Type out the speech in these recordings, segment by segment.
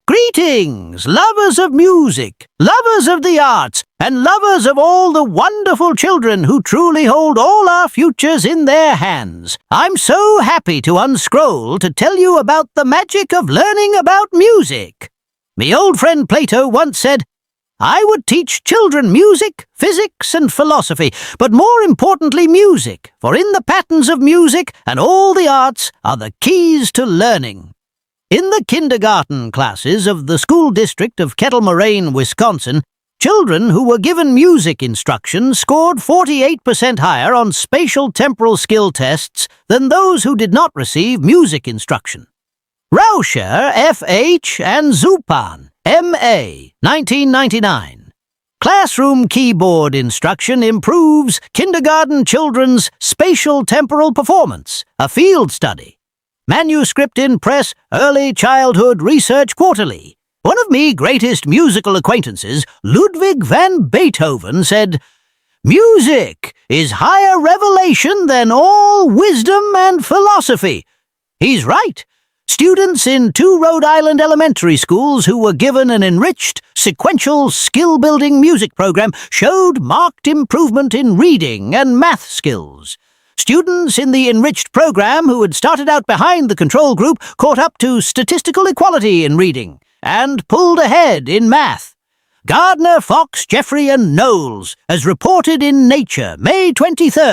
Greetings, lovers of music, lovers of the arts, and lovers of all the wonderful children who truly hold all our futures in their hands. I'm so happy to unscroll to tell you about the magic of learning about music. Me old friend Plato once said, I would teach children music, physics, and philosophy, but more importantly music, for in the patterns of music and all the arts are the keys to learning. In the kindergarten classes of the school district of Kettle Moraine, Wisconsin, children who were given music instruction scored 48% higher on spatial-temporal skill tests than those who did not receive music instruction. Rauscher, F.H., and Zupan, M.A., 1999. Classroom keyboard instruction improves kindergarten children's spatial-temporal performance, a field study. Manuscript in Press, Early Childhood Research Quarterly. One of me greatest musical acquaintances, Ludwig van Beethoven, said, Music is higher revelation than all wisdom and philosophy. He's right. Students in 2 Rhode Island elementary schools who were given an enriched, sequential, skill-building music program showed marked improvement in reading and math skills. Students in the enriched program who had started out behind the control group caught up to statistical equality in reading and pulled ahead in math. Gardner, Fox, Jeffrey, and Knowles, as reported in Nature, May 23,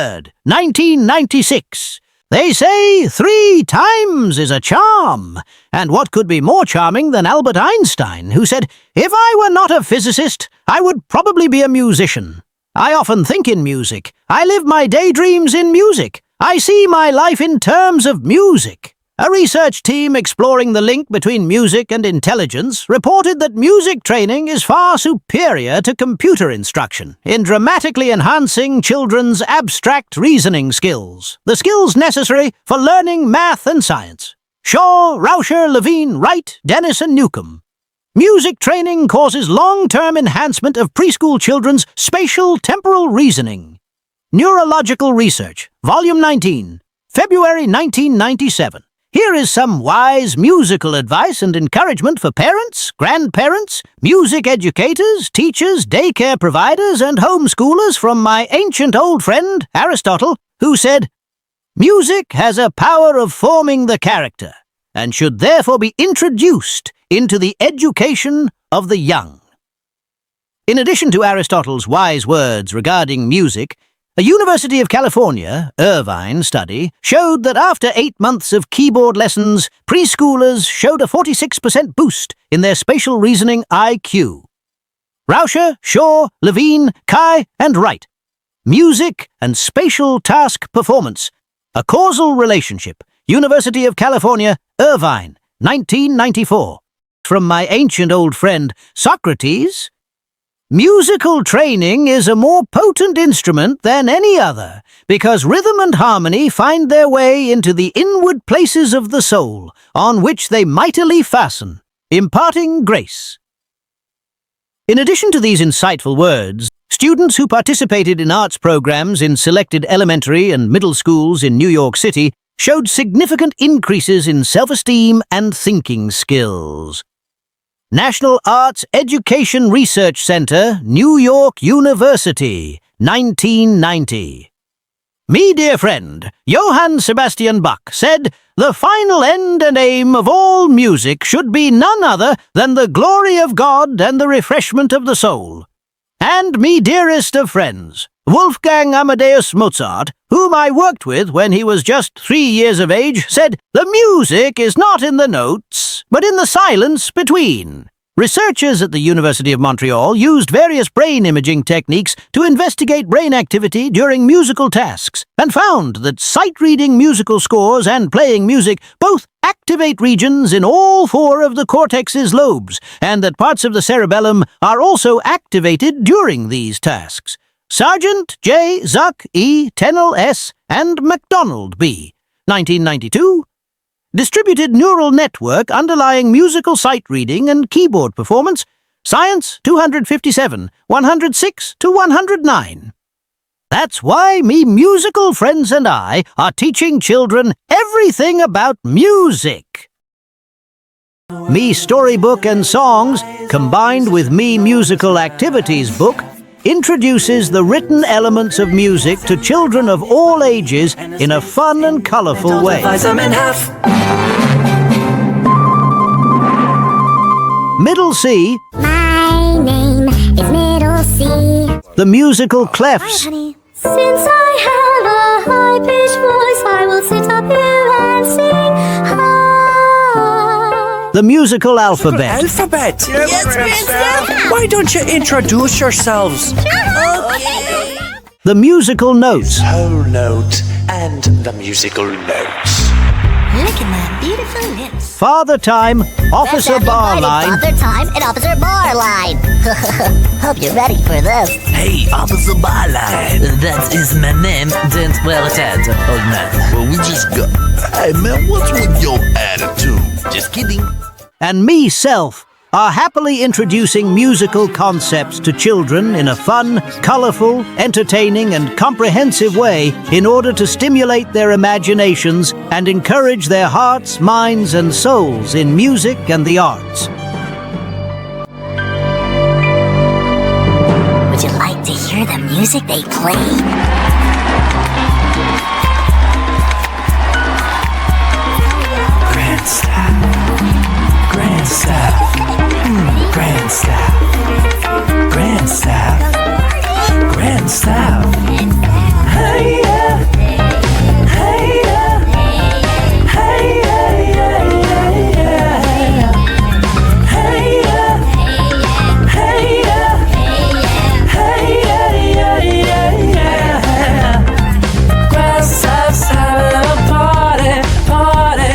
1996. They say 3 times is a charm. And what could be more charming than Albert Einstein, who said, If I were not a physicist, I would probably be a musician. I often think in music. I live my daydreams in music. I see my life in terms of music. A research team exploring the link between music and intelligence reported that music training is far superior to computer instruction in dramatically enhancing children's abstract reasoning skills, the skills necessary for learning math and science. Shaw, Rauscher, Levine, Wright, Dennis, and Newcomb. Music training causes long-term enhancement of preschool children's spatial-temporal reasoning. Neurological Research, Volume 19, February 1997. Here is some wise musical advice and encouragement for parents, grandparents, music educators, teachers, daycare providers, and homeschoolers from my ancient old friend, Aristotle, who said, Music has a power of forming the character, and should therefore be introduced into the education of the young. In addition to Aristotle's wise words regarding music, a University of California, Irvine study showed that after 8 months of keyboard lessons, preschoolers showed a 46% boost in their spatial reasoning IQ. Rauscher, Shaw, Levine, Kai, and Wright. Music and spatial task performance. A causal relationship. University of California, Irvine, 1994. From my ancient old friend, Socrates, musical training is a more potent instrument than any other, because rhythm and harmony find their way into the inward places of the soul, on which they mightily fasten, imparting grace. In addition to these insightful words, students who participated in arts programs in selected elementary and middle schools in New York City showed significant increases in self-esteem and thinking skills. National Arts Education Research Center, New York University, 1990. Me dear friend, Johann Sebastian Bach, said, The final end and aim of all music should be none other than the glory of God and the refreshment of the soul. And me dearest of friends, Wolfgang Amadeus Mozart, whom I worked with when he was just 3 years of age, said, The music is not in the notes, but in the silence between. Researchers at the University of Montreal used various brain imaging techniques to investigate brain activity during musical tasks, and found that sight-reading musical scores and playing music both activate regions in all 4 of the cortex's lobes, and that parts of the cerebellum are also activated during these tasks. Sargent, J. Zuck, E. Tennell, S., and MacDonald, B. 1992. Distributed Neural Network Underlying Musical Sight Reading and Keyboard Performance, Science 257, 106 to 109. That's why me musical friends and I are teaching children everything about music. Me Storybook and Songs, combined with Me Musical Activities book, introduces the written elements of music to children of all ages in a fun and colorful way. Middle C. My name is Middle C. The musical Clefs. Since I have a high-pitched voice, I will sit up here and sing high. The musical alphabet. Alphabet? Yes, why don't you introduce yourselves? The musical notes. Whole note and the musical notes. Look at my beautiful lips. Father Time, Officer Bar Line. Father Time and Officer Bar Line. Hope you're ready for this. Hey, Officer Barline. That is my name. Don't wear it out, old man. Well, we just got... Hey, man, what's with your attitude? Just kidding. And Me Self are happily introducing musical concepts to children in a fun, colorful, entertaining, and comprehensive way in order to stimulate their imaginations and encourage their hearts, minds, and souls in music and the arts. Would you like to hear the music they play? Grand staff. Grand staff. Grand staff. Grand staff. Grand staff. Hey, yeah. Hey, yeah. Hey, yeah, yeah, yeah, yeah. Hey, yeah. Hey, yeah. Hey, yeah, yeah, yeah, yeah. Grand staff's having a party, party.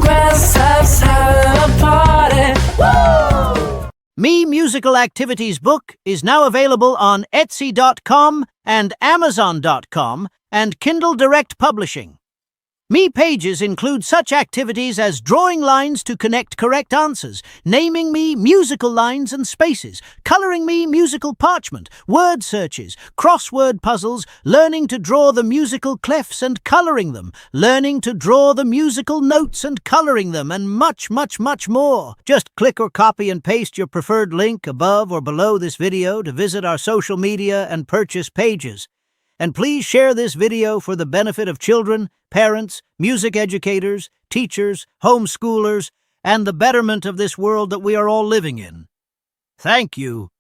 Grand staff's having a party. Woo! Me Musical Activities book is now available on Etsy.com and Amazon.com and Kindle Direct Publishing. Me pages include such activities as drawing lines to connect correct answers, naming me musical lines and spaces, coloring me musical parchment, word searches, crossword puzzles, learning to draw the musical clefs and coloring them, learning to draw the musical notes and coloring them, and much, much, much more. Just click or copy and paste your preferred link above or below this video to visit our social media and purchase pages. And please share this video for the benefit of children, parents, music educators, teachers, homeschoolers, and the betterment of this world that we are all living in. Thank you.